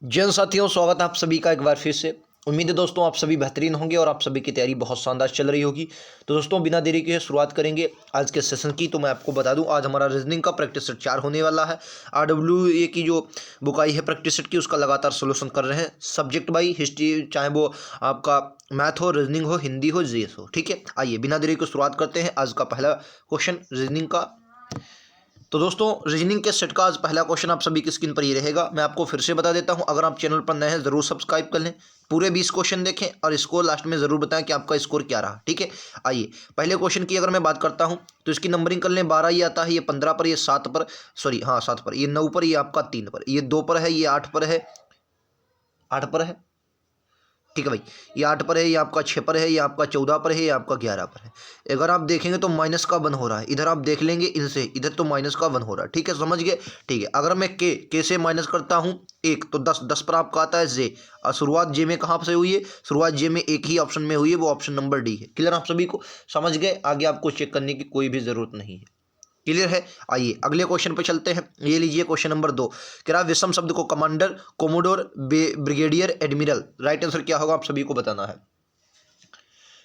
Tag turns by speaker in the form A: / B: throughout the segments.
A: जन साथियों, स्वागत है आप सभी का एक बार फिर से। उम्मीद है दोस्तों आप सभी बेहतरीन होंगे और आप सभी की तैयारी बहुत शानदार चल रही होगी। तो दोस्तों बिना देरी के शुरुआत करेंगे आज के सेशन की। तो मैं आपको बता दूं, आज हमारा रीजनिंग का प्रैक्टिस सेट 4 होने वाला है। RWA की जो बुक आई है प्रैक्टिस सेट की, उसका लगातार सोल्यूशन कर रहे हैं सब्जेक्ट बाई हिस्ट्री, चाहे वो आपका मैथ हो, रीजनिंग हो, हिंदी हो, जीएस हो। ठीक है, आइए बिना देरी को शुरुआत करते हैं। आज का पहला क्वेश्चन रीजनिंग का। तो दोस्तों रीजनिंग के सेट का आज पहला क्वेश्चन आप सभी की स्क्रीन पर ये रहेगा। मैं आपको फिर से बता देता हूं, अगर आप चैनल पर नए हैं ज़रूर सब्सक्राइब कर लें, पूरे 20 क्वेश्चन देखें और स्कोर लास्ट में ज़रूर बताएं कि आपका स्कोर क्या रहा। ठीक है, आइए पहले क्वेश्चन की अगर मैं बात करता हूं तो इसकी नंबरिंग कर लें। 12 ये आता है, ये 15 पर, ये 7 पर, सॉरी हाँ 7 पर, ये 9 पर, ये आपका 3 पर, ये 2 पर है, ये 8 पर है, 8 पर है। ठीक है भाई, ये 8 पर है, ये आपका 6 पर है, ये आपका 14 पर है, ये आपका 11 पर है। अगर आप देखेंगे तो माइनस का 1 हो रहा है, इधर आप देख लेंगे इनसे, इधर तो माइनस का 1 हो रहा है। ठीक है, समझ गए। ठीक है, अगर मैं के से माइनस करता हूँ 1 तो 10, 10 पर आपका आता है जे, और शुरुआत जे में कहाँ से हुई है? शुरुआत जे में एक ही ऑप्शन में हुई है, वो ऑप्शन नंबर डी है। क्लियर आप सभी को? समझ गए, आगे आपको चेक करने की कोई भी जरूरत नहीं है। क्लियर है? आइए अगले क्वेश्चन पे चलते हैं। ये लीजिए क्वेश्चन नंबर 2। कह रहा है विषम शब्द को commander, commodore, brigadier, admiral. Right answer क्या होगा आप सभी को बताना है।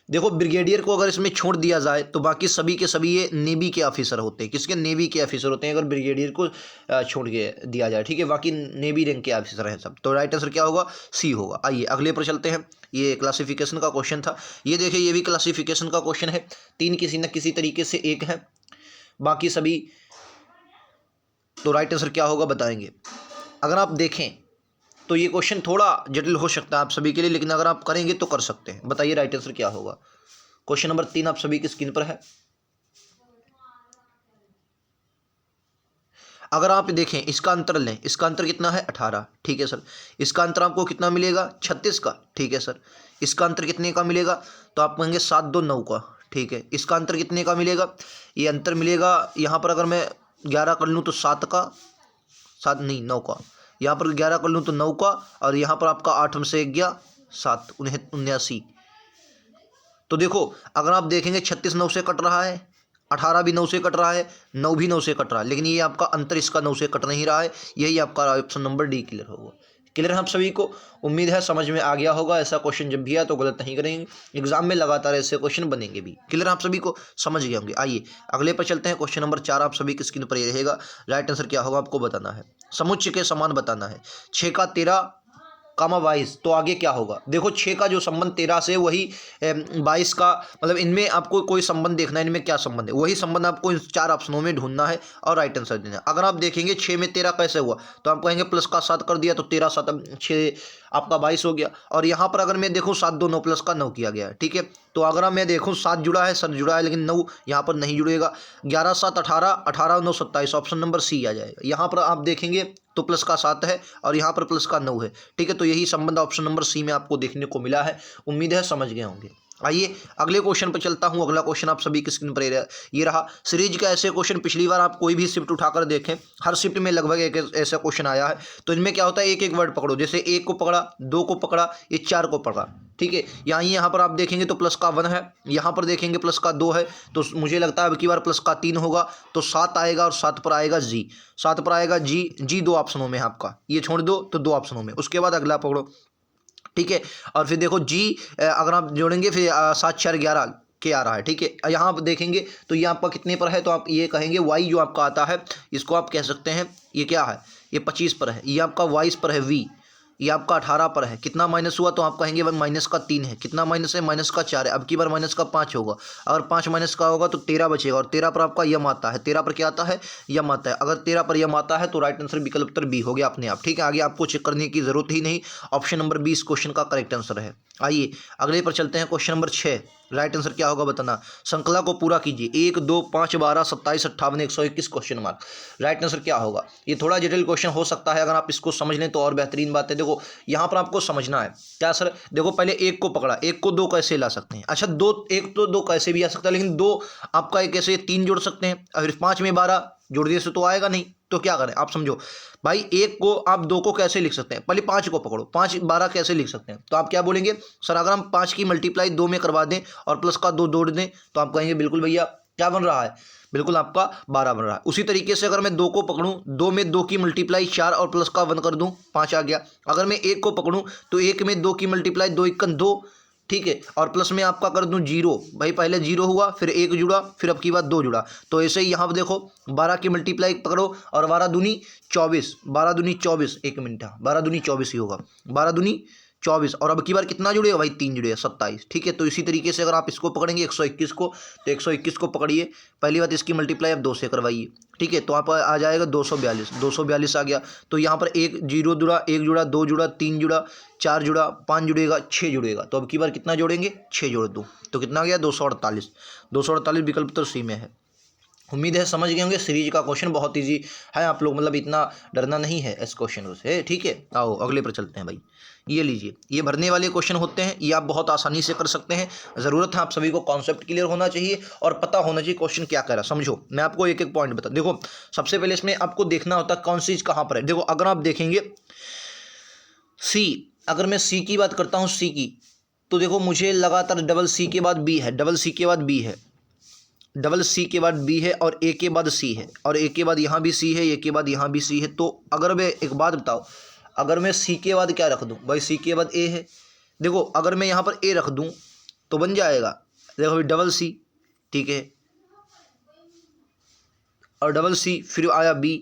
A: देखो, ब्रिगेडियर को अगर इसमें छोड़ दिया जाए तो बाकी सभी के सभी ये नेवी के ऑफिसर होते हैं। किसके? नेवी के ऑफिसर होते हैं, अगर ब्रिगेडियर को छोड़ के दिया जाए। ठीक है, बाकी नेवी रैंक के ऑफिसर हैं सब। तो राइट आंसर क्या होगा? सी होगा। आइए अगले पर चलते हैं। ये क्लासिफिकेशन का क्वेश्चन था। ये देखिए, ये भी क्लासिफिकेशन का क्वेश्चन है। 3 किसी न किसी तरीके से एक है, बाकी सभी। तो राइट आंसर क्या होगा बताएंगे। अगर आप देखें तो ये क्वेश्चन थोड़ा जटिल हो सकता है आप सभी के लिए, लेकिन अगर आप करेंगे तो कर सकते हैं। बताइए राइट आंसर क्या होगा। क्वेश्चन नंबर 3 आप सभी की स्क्रीन पर है। अगर आप देखें इसका अंतर लें, इसका अंतर कितना है? 18। ठीक है सर। इसका अंतर आपको कितना मिलेगा? 36 का। ठीक है सर। इसका अंतर कितने का मिलेगा? तो आप कहेंगे 7 2 9 का। ठीक है, इसका अंतर कितने का मिलेगा? ये अंतर मिलेगा यहाँ पर अगर मैं 11 कर लूँ तो 7 का, 7 नहीं 9 का। यहाँ पर 11 कर लूँ तो 9 का, और यहाँ पर आपका 8 में से 1 गया 7, 79। तो देखो, अगर आप देखेंगे 36 9 से कट रहा है, 18 भी 9 से कट रहा है, 9 भी 9 से कट रहा है, लेकिन ये आपका अंतर इसका 9 से कट नहीं रहा है। यही आपका ऑप्शन नंबर डी क्लियर होगा। क्लियर है आप सभी को? उम्मीद है समझ में आ गया होगा। ऐसा क्वेश्चन जब भी आए तो गलत नहीं करेंगे, एग्जाम में लगातार ऐसे क्वेश्चन बनेंगे भी। क्लियर आप सभी को? समझ गए होंगे। आइए अगले पर चलते हैं। क्वेश्चन नंबर 4 आप सभी की स्क्रीन पर ये रहेगा। राइट आंसर क्या होगा आपको बताना है। समुच्चय के समान बताना है। 6 का 13 कामा 22, तो आगे क्या होगा? देखो, 6 का जो संबंध 13 से, वही 22 का, मतलब इनमें आपको कोई संबंध देखना है, इनमें क्या संबंध है, वही संबंध आपको इन 4 ऑप्शनों में ढूंढना है और राइट आंसर देना है। अगर आप देखेंगे 6 में 13 कैसे हुआ, तो आप कहेंगे प्लस का 7 कर दिया तो 13 7 6 आपका 22 हो गया। और यहाँ पर अगर मैं देखूँ 7 2 9 प्लस का 9 किया गया है। ठीक है, तो अगर मैं देखूँ 7 जुड़ा है, सर जुड़ा है, लेकिन 9 यहाँ पर नहीं जुड़ेगा। 11 7 18, 18 9 27, ऑप्शन नंबर सी आ जाएगा। यहाँ पर आप देखेंगे तो प्लस का 7 है और यहाँ पर प्लस का 9 है। ठीक है, तो यही संबंध ऑप्शन नंबर सी में आपको देखने को मिला है। उम्मीद है समझ गए होंगे। आइए अगले क्वेश्चन पर चलता हूं। अगला क्वेश्चन आप सभी की स्क्रीन पर ये रहा। सीरीज का ऐसे क्वेश्चन पिछली बार आप कोई भी शिफ्ट उठाकर देखें, हर शिफ्ट में लगभग एक ऐसा क्वेश्चन आया है। तो इनमें क्या होता है, एक एक वर्ड पकड़ो, जैसे 1 को पकड़ा, 2 को पकड़ा, ये 4 को पकड़ा। ठीक है, यहाँ पर आप देखेंगे तो प्लस का 1 है, यहाँ पर देखेंगे प्लस का 2 है, तो मुझे लगता है अब की बार प्लस का 3 होगा, तो 7 आएगा और 7 पर आएगा जी। 7 पर आएगा जी। जी 2 ऑप्शनों में है आपका, ये छोड़ दो तो 2 ऑप्शनों में। उसके बाद अगला पकड़ो। ठीक है, और फिर देखो जी अगर आप जोड़ेंगे फिर 7 4 11 के आ रहा है। ठीक है, यहाँ आप देखेंगे तो ये आपका कितने पर है, तो आप ये कहेंगे वाई जो आपका आता है, इसको आप कह सकते हैं ये क्या है, ये 25 पर है। ये आपका 22 पर है वी। ये आपका 18 पर है। कितना माइनस हुआ, तो आप कहेंगे माइनस का 3 है। कितना माइनस है? माइनस का 4 है। अब की बार माइनस का 5 होगा। अगर 5 माइनस का होगा तो 13 बचेगा, और 13 पर आपका यम आता है। 13 पर क्या आता है? यम आता है। अगर 13 पर यम आता है तो राइट आंसर विकल्प उत्तर बी हो गया अपने आप। ठीक है, आगे आपको चेक करने की जरूरत ही नहीं। ऑप्शन नंबर 20 क्वेश्चन का करेक्ट आंसर है। आइए अगले पर चलते हैं। Question number 6। राइट आंसर क्या होगा बताना। श्रृंखला को पूरा कीजिए। 1 2 5 12 27 58 121 क्वेश्चन मार्क। राइट आंसर क्या होगा? ये थोड़ा जटिल क्वेश्चन हो सकता है, अगर आप इसको समझ लें तो और बेहतरीन बात है। देखो यहाँ पर आपको समझना है क्या सर। देखो पहले 1 को पकड़ा, 1 को 2 कैसे ला सकते हैं? अच्छा, 2 1 तो 2 कैसे भी आ सकता है, लेकिन 2 आपका एक कैसे 3 जोड़ सकते हैं, और फिर 5 में 12 जोड़ दिए तो आएगा नहीं। तो क्या करें आप समझो भाई, 1 को आप 2 को कैसे लिख सकते हैं? पहले 5 को पकड़ो, 5 12 कैसे लिख सकते हैं? तो आप क्या बोलेंगे, सर अगर हम 5 की मल्टीप्लाई 2 में करवा दें और प्लस का 2 जोड़ दें, तो आप कहेंगे बिल्कुल भैया क्या बन रहा है, बिल्कुल आपका 12 बन रहा है। उसी तरीके से अगर मैं 2 को पकड़ूं, 2 में 2 की मल्टीप्लाई 4 और प्लस का 1 कर दूं, 5 आ गया। अगर मैं 1 को पकड़ूं तो 1 में 2 की मल्टीप्लाई 2 1 2, ठीक है, और प्लस में आपका कर दूं 0, भाई पहले 0 हुआ, फिर 1 जुड़ा, फिर अब की बात 2 जुड़ा। तो ऐसे ही यहाँ पर देखो 12 की मल्टीप्लाई पकड़ो और 12 दूनी 24, 12 दूनी 24, 1 मिनट, 12 दूनी 24 ही होगा, 12 दूनी 24, और अब की बार कितना जुड़ेगा भाई, 3 जुड़ेगा, 27, ठीक है। तो इसी तरीके से अगर आप इसको पकड़ेंगे 121 को, तो 121 को पकड़िए, पहली बात इसकी मल्टीप्लाई आप 2 से करवाइए, ठीक है, तो आप आ जाएगा 242, 242 आ गया। तो यहाँ पर 1 0 जुड़ा, 1 जुड़ा, 2 जुड़ा, 3 जुड़ा, 4 जुड़ा, 5 जुड़ेगा, 6 जुड़ेगा। तो अब की बार कितना जोड़ेंगे, 6 जोड़ दो, तो कितना आ गया 248, 248 विकल्प तो सी में है। उम्मीद है समझ गए होंगे। सीरीज का क्वेश्चन बहुत इजी है, आप लोग मतलब इतना डरना नहीं है इस क्वेश्चन से, ठीक है। आओ अगले पर चलते हैं भाई। ये लीजिए, ये भरने वाले क्वेश्चन होते हैं, ये आप बहुत आसानी से कर सकते हैं। ज़रूरत है आप सभी को कॉन्सेप्ट क्लियर होना चाहिए और पता होना चाहिए क्वेश्चन क्या कह रहा है। समझो, मैं आपको एक एक पॉइंट बता, देखो सबसे पहले इसमें आपको देखना होता है कौन सी चीज़ कहाँ पर है। देखो अगर आप देखेंगे सी, अगर मैं सी की बात करता हूँ, सी की, तो देखो मुझे लगातार डबल सी के बाद बी है, डबल सी के बाद बी है, डबल सी के बाद बी है, और ए के बाद सी है, और ए के बाद यहाँ भी सी है, ए के बाद यहाँ भी सी है। तो अगर मैं एक बात बताओ, अगर मैं सी के बाद क्या रख दूँ भाई, सी के बाद ए है, देखो अगर मैं यहाँ पर ए रख दूँ तो बन जाएगा, देखो भाई डबल सी, ठीक है, और डबल सी, फिर आया बी,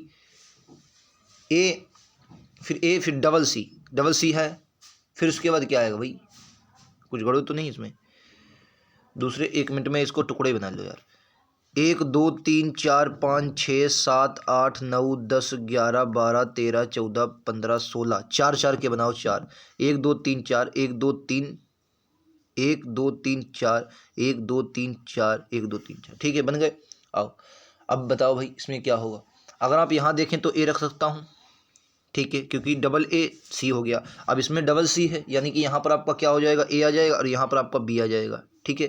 A: ए, फिर ए, फिर डबल सी है, फिर उसके बाद क्या आएगा भाई, कुछ गड़बड़ तो नहीं इसमें, दूसरे 1 मिनट में इसको टुकड़े बना लो यार, 1 2 3 4 5 6 7 8 9 10 11 12 13 14 15 16, 4 4 के बनाओ, 4, 1 2 3 4, 1 2 3, 1 2 3 4, 1 2 3 4, 1 2 3 4, ठीक है, बन गए। आओ अब बताओ भाई इसमें क्या होगा। अगर आप यहाँ देखें तो ए रख सकता हूँ, ठीक है, क्योंकि डबल ए सी हो गया। अब इसमें डबल सी है, यानी कि यहाँ पर आपका क्या हो जाएगा, ए आ जाएगा, और यहाँ पर आपका बी आ जाएगा, ठीक है,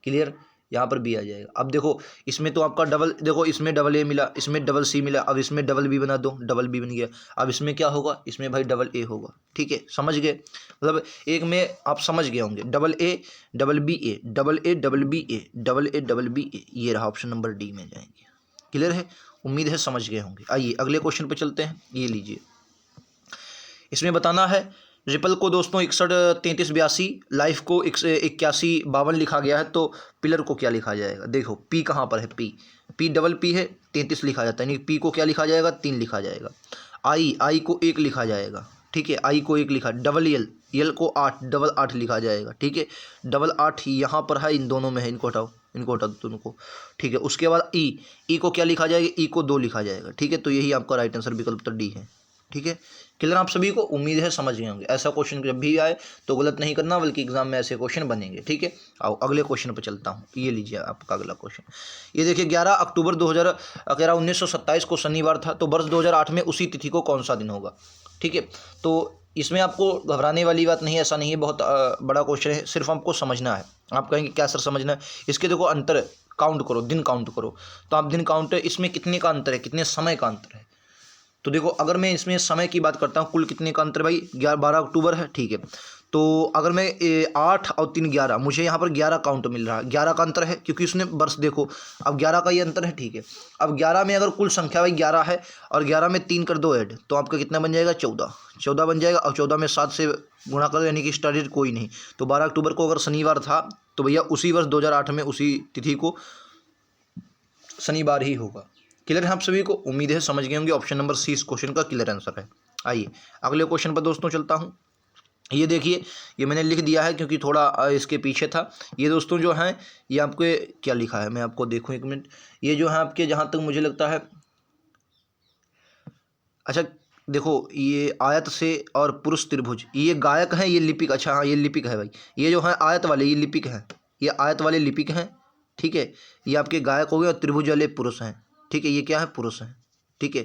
A: क्लियर, यहाँ पर बी आ जाएगा। अब देखो इसमें तो आपका डबल, देखो इसमें डबल ए मिला, इसमें डबल सी मिला, अब इसमें डबल बी बना दो, डबल बी बन गया। अब इसमें क्या होगा, इसमें भाई डबल ए होगा, ठीक है, समझ गए, मतलब एक में आप समझ गए होंगे, double A double B A, double A double B A, double A double B A, ये रहा ऑप्शन नंबर डी में जाएंगे। क्लियर है, उम्मीद है समझ गए होंगे। आइए अगले क्वेश्चन पर चलते हैं। ये लीजिए, इसमें बताना है रिपल को दोस्तों 61 33 82, लाइफ को 81 52 लिखा गया है, तो पिलर को क्या लिखा जाएगा। देखो पी कहाँ पर है, पी डबल पी है, 33 लिखा जाता है, यानी पी को क्या लिखा जाएगा, 3 लिखा जाएगा। आई को 1 लिखा जाएगा, ठीक है, आई को 1 लिखा, डबल एल को 8, डबल 8 लिखा जाएगा, ठीक है, डबल 8 यहाँ पर है, इन दोनों में है, इनको हटाओ, इनको हटा दो दोनों को, ठीक है। उसके बाद ई को क्या लिखा जाएगा, ई को 2 लिखा जाएगा, ठीक है। तो यही आपका राइट आंसर विकल्प तो डी है, ठीक है। क्लियर आप सभी को, उम्मीद है समझ गए होंगे। ऐसा क्वेश्चन जब भी आए तो गलत नहीं करना, बल्कि एग्जाम में ऐसे क्वेश्चन बनेंगे, ठीक है। आओ अगले क्वेश्चन पर चलता हूँ। ये लीजिए आपका अगला क्वेश्चन, ये देखिए 11 अक्टूबर 1927 को शनिवार था, तो वर्ष 2008 में उसी तिथि को कौन सा दिन होगा, ठीक है। तो इसमें आपको घबराने वाली बात नहीं है, ऐसा नहीं है, बहुत बड़ा क्वेश्चन है, सिर्फ आपको समझना है। आप कहेंगे क्या सर समझना है, इसके देखो अंतर काउंट करो, दिन काउंट करो, तो आप दिन काउंट, इसमें कितने का अंतर है, कितने समय का अंतर है। तो देखो अगर मैं इसमें समय की बात करता हूँ, कुल कितने का अंतर भाई, 12 अक्टूबर है, ठीक है। तो अगर मैं 8 और 3 11, मुझे यहाँ पर 11 काउंट मिल रहा है, 11 का अंतर है, क्योंकि उसने वर्ष देखो, अब 11 का ये अंतर है, ठीक है। अब 11 में अगर कुल संख्या भाई 11 है, और 11 में 3 कर दो ऐड, तो आपका कितना बन जाएगा, 14 बन जाएगा, और 14 में 7 से गुणा कर दो, यानी कि स्टार्टेड कोई नहीं। तो 12 अक्टूबर को अगर शनिवार था, तो भैया उसी वर्ष 2008 में उसी तिथि को शनिवार ही होगा। क्लियर है आप सभी को, उम्मीद है समझ गए होंगे। ऑप्शन नंबर सी इस क्वेश्चन का क्लियर आंसर है। आइए अगले क्वेश्चन पर दोस्तों चलता हूं। ये देखिए, ये मैंने लिख दिया है क्योंकि थोड़ा इसके पीछे था। ये दोस्तों जो हैं, ये आपके क्या लिखा है, मैं आपको देखूं 1 मिनट। ये जो है आपके, जहाँ तक मुझे लगता है, अच्छा देखो, ये आयत से और पुरुष त्रिभुज, ये गायक हैं, ये लिपिक, अच्छा हाँ ये लिपिक है भाई। ये जो है आयत वाले, ये लिपिक हैं, ये आयत वाले लिपिक हैं, ठीक है। ये आपके गायक हो गए, और त्रिभुज वाले पुरुष हैं, ठीक है। ये क्या है, पुरुष हैं, ठीक है,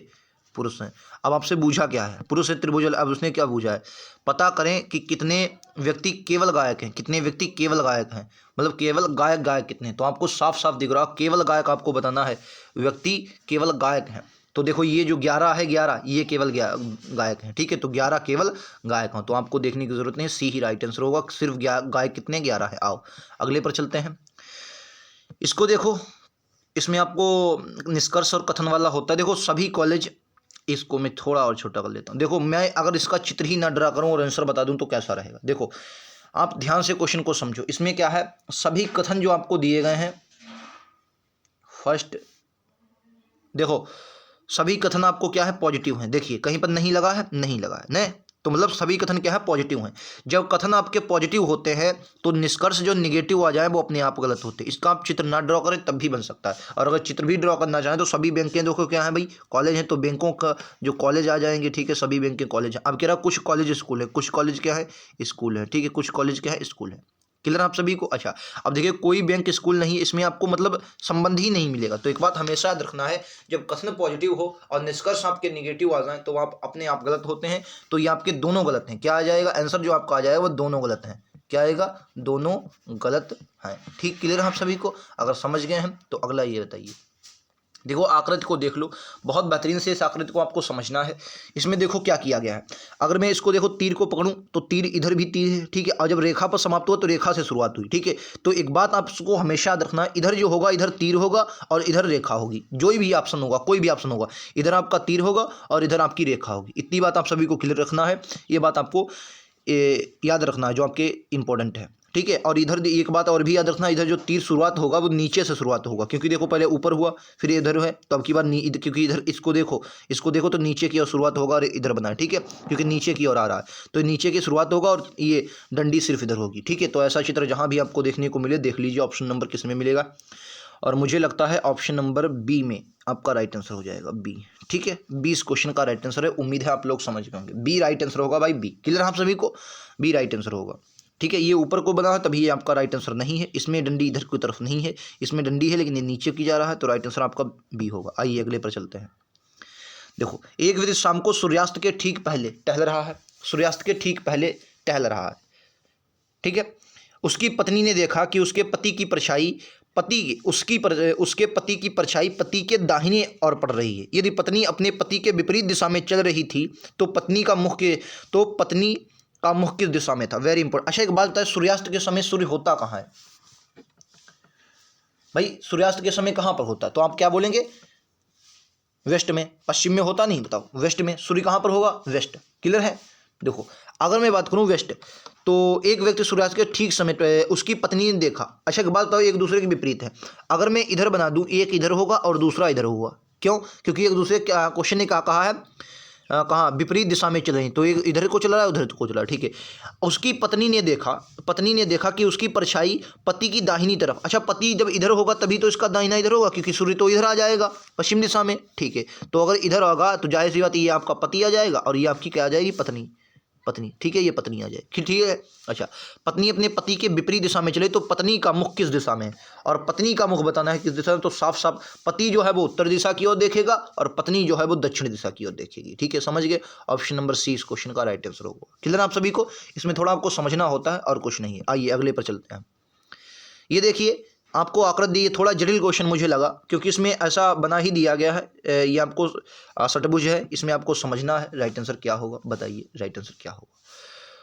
A: पुरुष हैं। अब आपसे पूछा क्या है, पुरुष है त्रिभुज वाले, अब उसने क्या पूछा है, पता करें कि कितने व्यक्ति केवल गायक हैं, कितने व्यक्ति केवल गायक हैं, मतलब केवल गायक कितने। तो आपको साफ साफ दिख रहा है, केवल गायक आपको बताना है, व्यक्ति केवल गायक हैं। तो देखो ये जो 11 है, 11 ये केवल गायक हैं, ठीक है। तो 11 केवल गायक हैं, तो आपको देखने की जरूरत नहीं, सी ही राइट आंसर होगा। सिर्फ गायक कितने, 11 है। आओ अगले पर चलते हैं। इसको देखो, इसमें आपको निष्कर्ष और कथन वाला होता है। देखो सभी कॉलेज, इसको मैं थोड़ा और छोटा कर लेता हूँ। देखो मैं अगर इसका चित्र ही ना ड्रा करूँ और आंसर बता दूँ तो कैसा रहेगा। देखो आप ध्यान से क्वेश्चन को समझो। इसमें क्या है, सभी कथन जो आपको दिए गए हैं, फर्स्ट देखो सभी कथन आपको क्या है, पॉजिटिव हैं। देखिए कहीं पर नहीं लगा है, नहीं लगा है नहीं, तो मतलब सभी कथन क्या है, पॉजिटिव हैं। जब कथन आपके पॉजिटिव होते हैं तो निष्कर्ष जो निगेटिव आ जाए वो अपने आप गलत होते हैं। इसका आप चित्र ना ड्रॉ करें तब भी बन सकता है, और अगर चित्र भी ड्रॉ करना चाहें तो सभी बैंकें देखो क्या है भाई, कॉलेज हैं, तो बैंकों का जो कॉलेज आ जाएंगे, ठीक है, सभी बैंक के कॉलेज हैं। अब कह रहा कुछ कॉलेज स्कूल है, कुछ कॉलेज क्या है, स्कूल है, ठीक है, कुछ कॉलेज क्या है, स्कूल है। क्लियर आप सभी को। अच्छा अब देखिए कोई बैंक स्कूल नहीं है, इसमें आपको मतलब संबंध ही नहीं मिलेगा। तो एक बात हमेशा याद रखना है, जब कथन पॉजिटिव हो और निष्कर्ष आपके नेगेटिव आ जाए तो आप अपने आप गलत होते हैं। तो ये आपके दोनों गलत हैं। क्या आ जाएगा आंसर जो आपका आ जाएगा, वो दोनों गलत हैं। क्या आएगा, दोनों गलत हैं। ठीक, क्लियर है आप सभी को। अगर समझ गए हैं तो अगला ये बताइए। देखो आकृति को देख लो, बहुत बेहतरीन से इस आकृति को आपको समझना है। इसमें देखो क्या किया गया है। अगर मैं इसको देखो तीर को पकड़ूं तो तीर इधर भी तीर है, ठीक है, और जब रेखा पर समाप्त हुआ तो रेखा से शुरुआत हुई, ठीक है। तो एक बात आपको हमेशा याद रखना है, इधर जो होगा इधर तीर होगा और इधर रेखा होगी। जो भी ऑप्शन होगा, कोई भी ऑप्शन होगा, इधर आपका तीर होगा और इधर आपकी रेखा होगी। इतनी बात आप सभी को क्लियर रखना है। ये बात आपको याद रखना है जो आपके इंपॉर्टेंट है, ठीक है। और इधर एक बात और भी याद रखना, इधर जो तीर शुरुआत होगा वो नीचे से शुरुआत होगा, क्योंकि देखो पहले ऊपर हुआ फिर इधर है, तो अब की बार क्योंकि इधर इसको देखो तो नीचे की ओर शुरुआत होगा और इधर बना है, ठीक है, क्योंकि नीचे की ओर आ रहा है तो नीचे की शुरुआत होगा और ये डंडी सिर्फ इधर होगी, ठीक है। तो ऐसा चित्र जहाँ भी आपको देखने को मिले देख लीजिए ऑप्शन नंबर किस में मिलेगा, और मुझे लगता है ऑप्शन नंबर बी में आपका राइट आंसर हो जाएगा, बी, ठीक है। 20 क्वेश्चन का राइट आंसर है। उम्मीद है आप लोग समझ गए होंगे, बी राइट आंसर होगा भाई, बी। क्लियर आप सभी को, बी राइट आंसर होगा, ठीक है। ये ऊपर को बना है तभी ये आपका राइट आंसर नहीं है। इसमें डंडी इधर की तरफ नहीं है, इसमें डंडी है लेकिन ये नीचे की जा रहा है, तो राइट आंसर आपका बी होगा। आइए अगले पर चलते हैं। देखो एक व्यक्ति शाम को सूर्यास्त के ठीक पहले टहल रहा है, सूर्यास्त के ठीक पहले टहल रहा है, ठीक है। उसकी पत्नी ने देखा कि उसके पति की परछाई उसके पति की परछाई पति के दाहिने ओर पड़ रही है। यदि पत्नी अपने पति के विपरीत दिशा में चल रही थी तो पत्नी का मुख किस दिशा में था। Very important. अच्छा एक बात बताए, सूर्यास्त के समय सूर्य होता कहाँ है भाई, सूर्यास्त के समय कहाँ पर होता है, तो आप क्या बोलेंगे, वेस्ट में। पश्चिम में होता नहीं, बताओ वेस्ट में सूर्य कहाँ पर होगा, वेस्ट। क्लियर है। देखो अगर मैं बात करूँ वेस्ट, तो एक व्यक्ति सूर्यास्त के ठीक समय पे उसकी पत्नी ने देखा। अच्छा एक बात बताओ, एक दूसरे के विपरीत है। अगर मैं इधर बना दूं, एक इधर होगा और दूसरा इधर होगा, क्यों, क्योंकि एक दूसरे क्वेश्चन ने क्या कहा है, कहाँ विपरीत दिशा में चल रही, तो एक इधर को चला रहा है उधर को चला रहा है, ठीक है। उसकी पत्नी ने देखा कि उसकी परछाई पति की दाहिनी तरफ। अच्छा पति जब इधर होगा तभी तो इसका दाहिना इधर होगा, क्योंकि सूर्य तो इधर आ जाएगा पश्चिम दिशा में, ठीक है। तो अगर इधर होगा तो जाहिर सी बात ये आपका पति आ जाएगा और ये आपकी क्या आ जाएगी, पत्नी, ठीक है, ये पत्नी आ जाए, ठीक है। अच्छा पत्नी अपने पति के विपरीत दिशा में चले तो पत्नी का मुख किस दिशा में है, और पत्नी का मुख बताना है किस दिशा में, तो साफ साफ पति जो है वो उत्तर दिशा की ओर देखेगा और पत्नी जो है वो दक्षिण दिशा की ओर देखेगी, ठीक है। समझ गए, ऑप्शन नंबर सी इस क्वेश्चन का राइट आंसर होगा। क्लियर आप सभी को, इसमें थोड़ा आपको समझना होता है और कुछ नहीं है। आइए अगले पर चलते हैं। ये देखिए आपको आकृति दी, थोड़ा जटिल क्वेश्चन मुझे लगा, क्योंकि इसमें ऐसा बना ही दिया गया है, ये आपको षटभुज है, इसमें आपको समझना है राइट आंसर क्या होगा। बताइए राइट आंसर क्या होगा।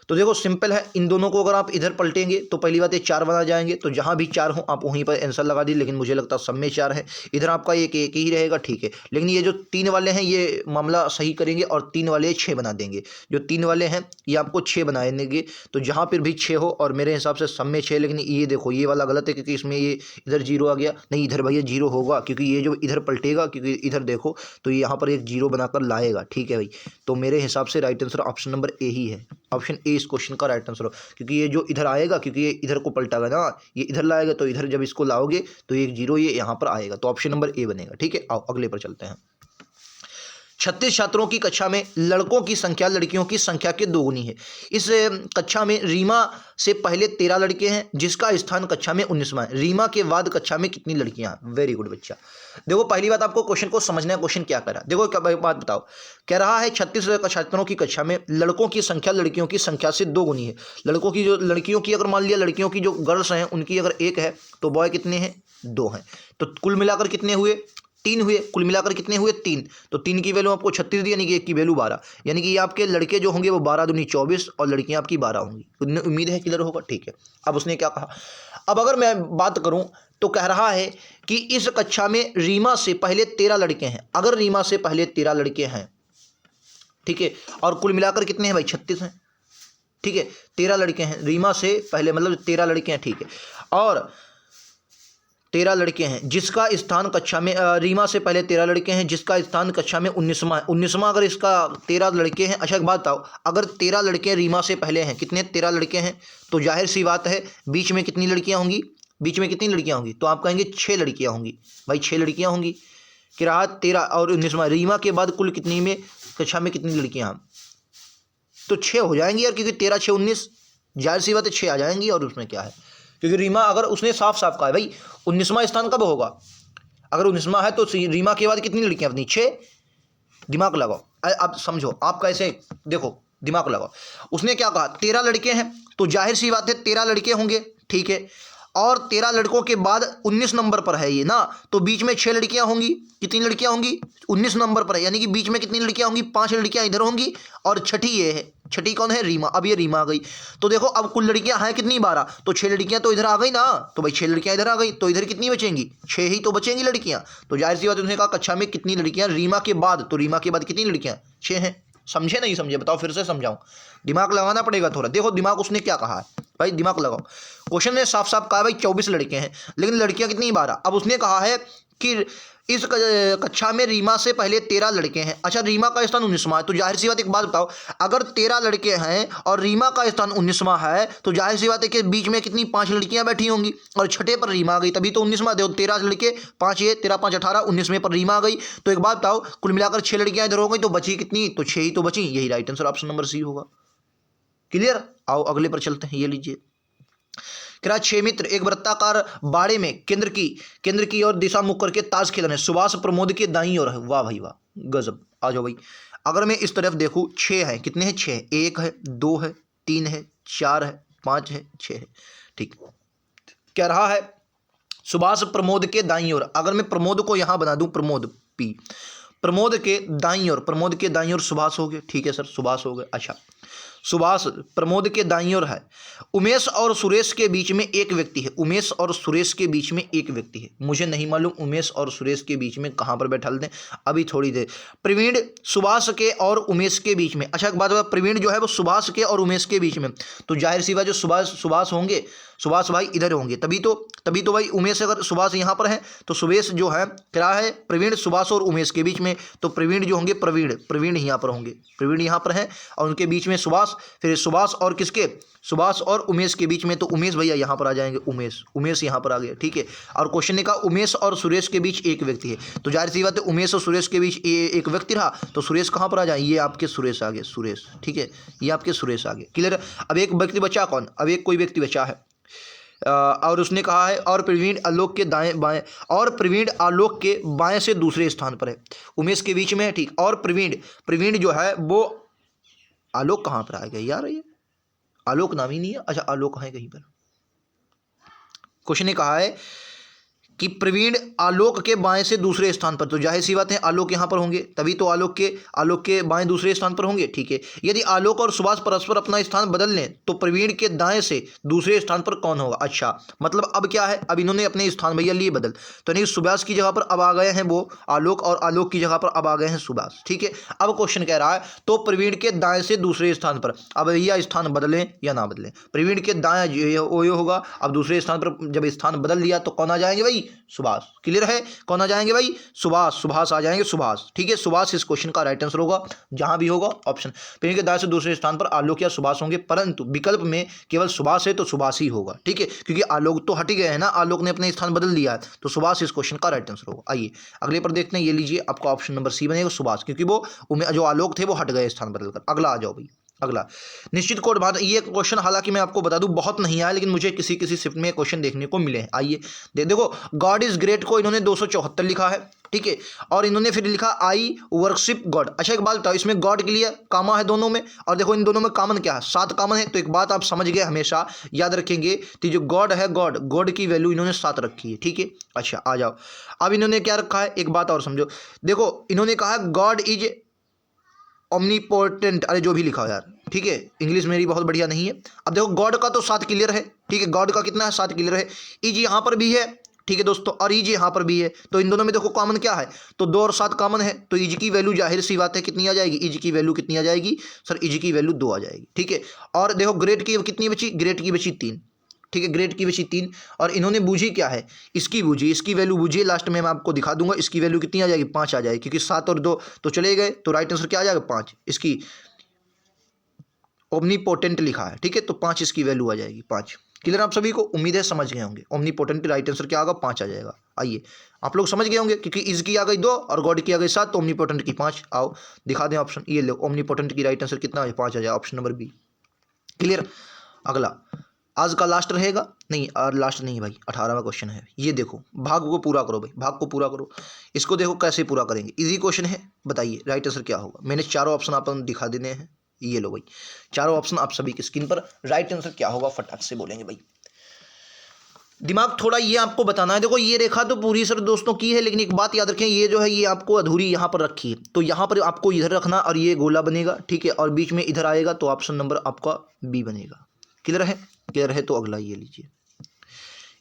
A: तो देखो सिंपल है, इन दोनों को अगर आप इधर पलटेंगे तो पहली बात ये 4 बना जाएंगे, तो जहाँ भी 4 हो आप वहीं पर आंसर लगा दीजिए, लेकिन मुझे लगता है सब में 4 है। इधर आपका एक ही रहेगा, ठीक है। लेकिन ये जो 3 वाले हैं ये मामला सही करेंगे और 3 वाले 6 बना देंगे। जो 3 वाले हैं ये आपको 6 बना देंगे, तो जहाँ पर भी 6 हो, और मेरे हिसाब से सब में 6। लेकिन ये देखो ये वाला गलत है, क्योंकि इसमें ये इधर 0 आ गया, नहीं इधर भैया 0 होगा, क्योंकि ये जो इधर पलटेगा, क्योंकि इधर देखो तो यहाँ पर एक 0 बनाकर लाएगा, ठीक है भाई। तो मेरे हिसाब से right answer option number A ही है, ऑप्शन ए इस क्वेश्चन का राइट आंसर, क्योंकि ये जो इधर आएगा, क्योंकि ये इधर को पलटागा ना, ये इधर लाएगा, तो इधर जब इसको लाओगे तो एक 0 ये यहाँ पर आएगा, तो ऑप्शन नंबर ए बनेगा, ठीक है। आओ अगले पर चलते हैं। 36 छात्रों की कक्षा में लड़कों की संख्या लड़कियों की संख्या के दोगुनी है। इस कक्षा में रीमा से पहले 13 लड़के हैं, जिसका स्थान कक्षा में 19वां है। रीमा के बाद कक्षा में कितनी लड़कियां हैं। वेरी गुड बच्चा। देखो पहली बात आपको क्वेश्चन को समझना है, क्वेश्चन क्या कह रहा है। देखो क्या बात बताओ, कह रहा है 36 छात्रों की कक्षा में लड़कों की संख्या लड़कियों की संख्या से दोगुनी है। लड़कियों की अगर मान लिया लड़कियों की जो गर्ल्स हैं उनकी अगर 1 है तो बॉय कितने हैं, 2 हैं, तो कुल मिलाकर कितने हुए, 3 हुए। कुल मिलाकर कितने हुए, 3। तो 3 की वैल्यू आपको 36 दी, यानी कि 1 की वैल्यू 12, यानी कि ये आपके लड़के जो होंगे वो 12 दूनी 24 और लड़कियां आपकी 12 होंगी। उम्मीद है क्लियर होगा, ठीक है। अब उसने क्या कहा, अब अगर मैं बात करूं तो कह रहा है कि इस कक्षा में रीमा से पहले 13 लड़के हैं। अगर रीमा से पहले 13 लड़के हैं, ठीक है, और कुल मिलाकर कितने हैं भाई 36 हैं, ठीक है, 13 लड़के हैं रीमा से पहले, मतलब 13 लड़के हैं, ठीक है, और 13 लड़के हैं जिसका स्थान कक्षा में रीमा से पहले 13 लड़के हैं जिसका स्थान कक्षा में 19वां है। 19वां अगर इसका 13 लड़के हैं, अच्छा एक बात बताओ, अगर 13 लड़के रीमा से पहले हैं, कितने 13 लड़के हैं, तो जाहिर सी बात है बीच में कितनी लड़कियां होंगी, बीच में कितनी लड़कियां होंगी, तो आप कहेंगे 6 लड़कियां होंगी भाई, 6 लड़कियां होंगी। कि रहा 13 और 19वां, रीमा के बाद कुल कितनी में कक्षा में कितनी लड़कियां, तो 6 हो जाएंगी यार, क्योंकि 13 6 19, जाहिर सी बात है 6 आ जाएंगी, और उसमें क्या है, क्योंकि रीमा अगर उसने साफ साफ कहा है भाई 19वां स्थान कब होगा, अगर 19वां है तो रीमा के बाद कितनी लड़कियां अपनी 6। दिमाग लगाओ, अब समझो आप कैसे, देखो दिमाग लगाओ, उसने क्या कहा 13 लड़के हैं, तो जाहिर सी बात है 13 लड़के होंगे, ठीक है, और 13 लड़कों के बाद 19 नंबर पर है ये ना, तो बीच में 6 लड़कियां होंगी, कितनी लड़कियां होंगी 19 नंबर पर है, यानी कि बीच में कितनी लड़कियां होंगी, 5 लड़कियां इधर होंगी, और छठी ये है, छठी कौन है रीमा। अब ये रीमा आ गई, तो देखो अब कुल लड़कियां हैं कितनी 12, तो 6 लड़कियां तो इधर आ गई ना, तो भाई 6 लड़कियां इधर आ गई, तो इधर कितनी बचेंगी 6 ही तो बचेंगी लड़कियां। तो जाहिर सी बात उन्होंने कहा कक्षा में कितनी लड़कियां रीमा के बाद, तो रीमा के बाद कितनी लड़कियां 6 हैं। समझे नहीं समझे बताओ, फिर से समझाऊं, दिमाग लगाना पड़ेगा थोड़ा। देखो दिमाग उसने क्या कहा है भाई, दिमाग लगाओ, क्वेश्चन ने साफ साफ कहा भाई 24 लड़के हैं, लेकिन लड़कियां कितनी 12। अब उसने कहा है कि इस कक्षा में रीमा से पहले 13 लड़के हैं, अच्छा रीमा का स्थान 19वां है, तो जाहिर सी बात एक बात बताओ, अगर 13 लड़के हैं और रीमा का स्थान 19वां है, तो जाहिर सी बात है कि बीच में कितनी 5 लड़कियां बैठी होंगी, और छठे पर रीमा आ गई, तभी तो 19वां। देखो 13 लड़के 5 ये 13 5 18, 19वें पर रीमा आ गई, तो एक बात बताओ कुल मिलाकर 6 लड़कियां इधर हो गई, तो बची कितनी, तो 6 ही तो बची, यही right answer option number C होगा। क्लियर, आओ अगले पर चलते हैं, ये लीजिए। कह रहा 6 मित्र एक वृत्ताकार बाड़े में केंद्र की ओर दिशा मुख करके ताश खेल रहे हैं, सुभाष प्रमोद के दाईं ओर है। वाह भाई वाह, गजब। आ जाओ भाई, अगर मैं इस तरफ देखूं 6 है, कितने हैं 6, 1 है 2 है 3 है 4 है 5 है 6 है, ठीक। कह रहा है सुभाष प्रमोद के दाईं ओर, अगर मैं प्रमोद को यहां बना दूं प्रमोद पी, प्रमोद के दाईं ओर सुभाष हो गए, ठीक है सर सुभाष हो गए। अच्छा सुभाष प्रमोद के दाईं ओर है, उमेश और सुरेश के बीच में एक व्यक्ति है, उमेश और सुरेश के बीच में एक व्यक्ति है, मुझे नहीं मालूम उमेश और सुरेश के बीच में कहां पर बैठा दें, अभी थोड़ी देर। प्रवीण सुभाष के और उमेश के बीच में, अच्छा एक बात है, प्रवीण जो है वो सुभाष के और उमेश के बीच में, तो जाहिर सी बात जो सुभाष होंगे, सुभाष भाई इधर होंगे, तभी तो भाई उमेश, अगर सुभाष यहाँ पर है तो सुरेश जो है क्या है प्रवीण सुभाष और उमेश के बीच में, तो प्रवीण जो होंगे प्रवीण यहाँ पर होंगे, प्रवीण यहाँ पर हैं और उनके बीच में सुभाष, फिर सुभाष और किसके, सुभाष और उमेश के बीच में, तो उमेश भैया यहाँ पर आ जाएंगे, उमेश यहाँ पर आ गए, ठीक है। और क्वेश्चन ने कहा उमेश और सुरेश के बीच एक व्यक्ति है, तो जाहिर सी बात है उमेश और सुरेश के बीच एक व्यक्ति रहा, तो सुरेश कहाँ पर आ जाए, ये आपके सुरेश आ गए, सुरेश, ठीक है, ये आपके सुरेश आ गए। क्लियर। अब एक व्यक्ति बचा कौन, अब एक कोई व्यक्ति बचा है, और उसने कहा है और प्रवीण आलोक के दाएं बाएं, और प्रवीण आलोक के बाएं से दूसरे स्थान पर है, उमेश के बीच में है, ठीक। और प्रवीण जो है वो, आलोक कहाँ पर आ गया यार, ये आलोक नाम ही नहीं है, अच्छा आलोक है कहीं पर। क्वेश्चन ने कहा है कि प्रवीण आलोक के बाएं से दूसरे स्थान पर, तो जाहिर सी बात है आलोक यहाँ पर होंगे, तभी तो आलोक के बाएं दूसरे स्थान पर होंगे, ठीक है। यदि आलोक और सुभाष परस्पर अपना स्थान बदल लें तो प्रवीण के दाएं से दूसरे स्थान पर कौन होगा। अच्छा मतलब अब क्या है, अब इन्होंने अपने स्थान भैया लिए बदल, तो नहीं सुभाष की जगह पर अब आ गए हैं वो आलोक, और आलोक की जगह पर अब आ गए हैं सुभाष, ठीक है। अब क्वेश्चन कह रहा है तो प्रवीण के दाएं से दूसरे स्थान पर, अब भैया स्थान बदलें या ना बदलें, प्रवीण के दाएं ये होगा, अब दूसरे स्थान पर जब स्थान बदल लिया तो कौन आ जाएंगे भाई, सुभाष। क्लियर है, कौन आ जाएंगे भाई, सुभाष आ जाएंगे, सुभाष, ठीक है। सुभाष इस क्वेश्चन का राइट आंसर होगा, जहां भी होगा ऑप्शन। प्रवीण के दाएं से दूसरे स्थान पर आलोक या सुभाष होंगे, परंतु विकल्प में केवल सुभाष है तो सुभाष ही होगा, ठीक है, क्योंकि आलोक तो हट गए हैं ना, आलोक ने अपने स्थान बदल लिया है, तो सुभाष इस क्वेश्चन का राइट आंसर होगा। आइए अगले पर देखते हैं, ये लीजिए आपका ऑप्शन नंबर सी बनेगा सुभाष, क्योंकि वो जो आलोक थे वो हट गए स्थान बदलकर। अगला आ जाओ भाई, अगला निश्चित कोड बात, ये क्वेश्चन हालांकि मैं आपको बता दूं बहुत नहीं आया, लेकिन मुझे किसी शिफ्ट में क्वेश्चन देखने को मिले हैं। आइए देखो, गॉड इज ग्रेट को इन्होंने 274 लिखा है, ठीक है, और इन्होंने फिर लिखा आई वर्शिप गॉड। अच्छा एक बात बताओ, इसमें गॉड के लिए कामा है दोनों में, और देखो इन दोनों में कॉमन क्या है, 7 कॉमन है, तो एक बात आप समझ गए, हमेशा याद रखेंगे कि जो गॉड है, गॉड की वैल्यू इन्होंने 7 रखी है, ठीक है। अच्छा आ जाओ, अब इन्होंने क्या रखा है, एक बात और समझो, देखो इन्होंने कहा गॉड इज ओमनीपोटेंट, अरे जो भी लिखा हो यार, ठीक है, इंग्लिश मेरी बहुत बढ़िया नहीं है। अब देखो गॉड का तो 7 क्लियर है, ठीक है, गॉड का कितना है 7 क्लियर है, इज यहाँ पर भी है, ठीक है दोस्तों, और ईज यहाँ पर भी है, तो इन दोनों में देखो कॉमन क्या है, तो 2 और 7 कॉमन है, तो ईज की वैल्यू जाहिर सी बात है कितनी आ जाएगी, ईज की वैल्यू कितनी आ जाएगी सर, ईज की वैल्यू 2 आ जाएगी। ठीक है, और देखो ग्रेड की कितनी बची, ग्रेड की बची 3। ठीक है, ग्रेड की बची 3, और इन्होंने बूझी क्या है, इसकी बूझी, इसकी वैल्यू बूझी लास्ट में मैं आपको दिखा दूंगा, इसकी वैल्यू कितनी आ जाएगी 5 आ जाएगी, क्योंकि 7 और 2 तो चले गए, तो राइट आंसर क्या आ जाएगा 5, इसकी ओमनीपोटेंट लिखा है। ठीक है, तो 5 इसकी वैल्यू आ जाएगी 5। क्लियर आप सभी को, उम्मीद है समझ गए होंगे। ओमनीपोटेंट राइट आंसर क्या होगा 5 आ जाएगा। आइए आप लोग समझ गए होंगे, क्योंकि इज की आ गई 2 और गॉड की आ गई 7, तो ओमनीपोटेंट की 5। आओ दिखा दें ऑप्शन, ये लो ओमनीपोटेंट की राइट आंसर कितना है 5 आ जाएगा, ऑप्शन नंबर बी। क्लियर। अगला आज का लास्ट रहेगा, नहीं और लास्ट नहीं भाई, 18वां क्वेश्चन है। ये देखो भाग को पूरा करो भाई, भाग को पूरा करो। इसको देखो कैसे पूरा करेंगे, इजी क्वेश्चन है, बताइए राइट आंसर क्या होगा। मैंने चारों ऑप्शन आप दिखा देने हैं, ये लो भाई चारों ऑप्शन आप सभी की स्क्रीन पर, राइट आंसर क्या होगा फटाक से बोलेंगे भाई। दिमाग थोड़ा ये आपको बताना है। देखो ये रेखा तो पूरी सर दोस्तों की है, लेकिन एक बात याद रखें, ये जो है ये आपको अधूरी यहाँ पर रखी है, तो यहाँ पर आपको इधर रखना और ये गोला बनेगा। ठीक है, और बीच में इधर आएगा, तो ऑप्शन नंबर आपका बी बनेगा। क्लियर है, क्लियर है। तो अगला ये लीजिए,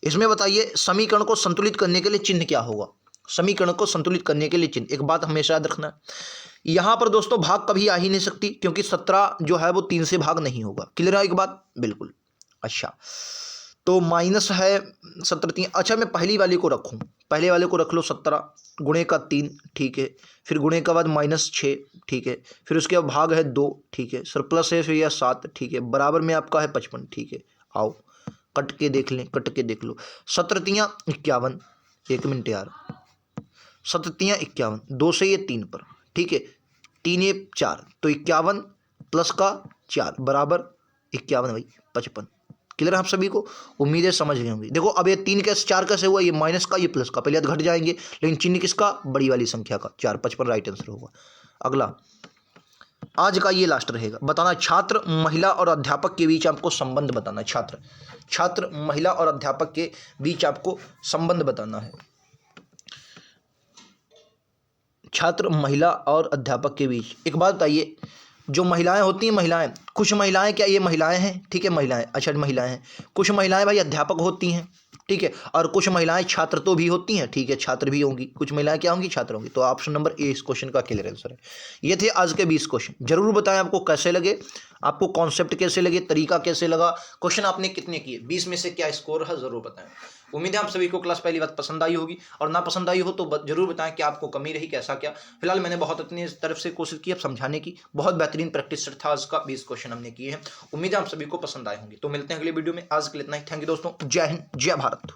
A: इसमें बताइए समीकरण को संतुलित करने के लिए चिन्ह क्या होगा। समीकरण को संतुलित करने के लिए चिन्ह, एक बात हमेशा याद रखना, यहाँ पर दोस्तों भाग कभी आ ही नहीं सकती, क्योंकि 17 जो है वो 3 से भाग नहीं होगा। क्लियर है एक बात, बिल्कुल। अच्छा तो माइनस है 17 3, अच्छा मैं पहली वाले को रखूँ, पहले वाले को रख लो 17 गुणे का 3। ठीक है, फिर गुणे के बाद -6। ठीक है, फिर उसके बाद भाग है 2। ठीक है सर, प्लस है फिर यह 7। ठीक है, बराबर में आपका है 55। ठीक है, आओ कट के देख लें, कट के देख लो। 17 3 51, 1 मिनट यार, 17 3 51, 2 से ये 3 पर। ठीक है, 3 1 4, तो 51 प्लस का 4 बराबर 51 भाई 55। क्लियर है आप सभी को, उम्मीद है समझ गए होंगे। देखो अब ये 3 कैसे 4 कैसे हुआ, ये माइनस का ये प्लस का, पहले घट जाएंगे, लेकिन चिन्ह किसका, बड़ी वाली संख्या का, 4 55 राइट आंसर होगा। अगला आज का ये लास्ट रहेगा, बताना छात्र महिला और अध्यापक के बीच आपको संबंध बताना है। छात्र महिला और अध्यापक के बीच आपको संबंध बताना है। छात्र महिला और अध्यापक के बीच, एक बात बताइए, जो महिलाएं होती हैं, महिलाएं कुछ महिलाएं, क्या ये महिलाएं हैं, ठीक है महिलाएं, अच्छा महिलाएं हैं, कुछ महिलाएं भाई अध्यापक होती हैं। ठीक है, और कुछ महिलाएं छात्र तो भी होती हैं। ठीक है, छात्र भी होंगी, कुछ महिलाएं क्या होंगी, छात्र होंगी। तो ऑप्शन नंबर ए इस क्वेश्चन का क्लियर आंसर है। ये थे आज के 20 क्वेश्चन। जरूर बताएं आपको कैसे लगे, आपको कॉन्सेप्ट कैसे लगे, तरीका कैसे लगा, क्वेश्चन आपने कितने किए, 20 में से क्या स्कोर है, जरूर बताएं। उम्मीद है आप सभी को क्लास पहली बात पसंद आई होगी, और ना पसंद आई हो तो जरूर बताएं कि आपको कमी रही, कैसा क्या। फिलहाल मैंने बहुत अपनी तरफ से कोशिश की अब समझाने की, बहुत बेहतरीन प्रैक्टिस सेट था आज का, 20 क्वेश्चन हमने किए हैं। उम्मीद है आप सभी को पसंद आए होंगे। तो मिलते हैं अगले वीडियो में, आज के लिए इतना ही। थैंक यू दोस्तों, जय हिंद, जय भारत।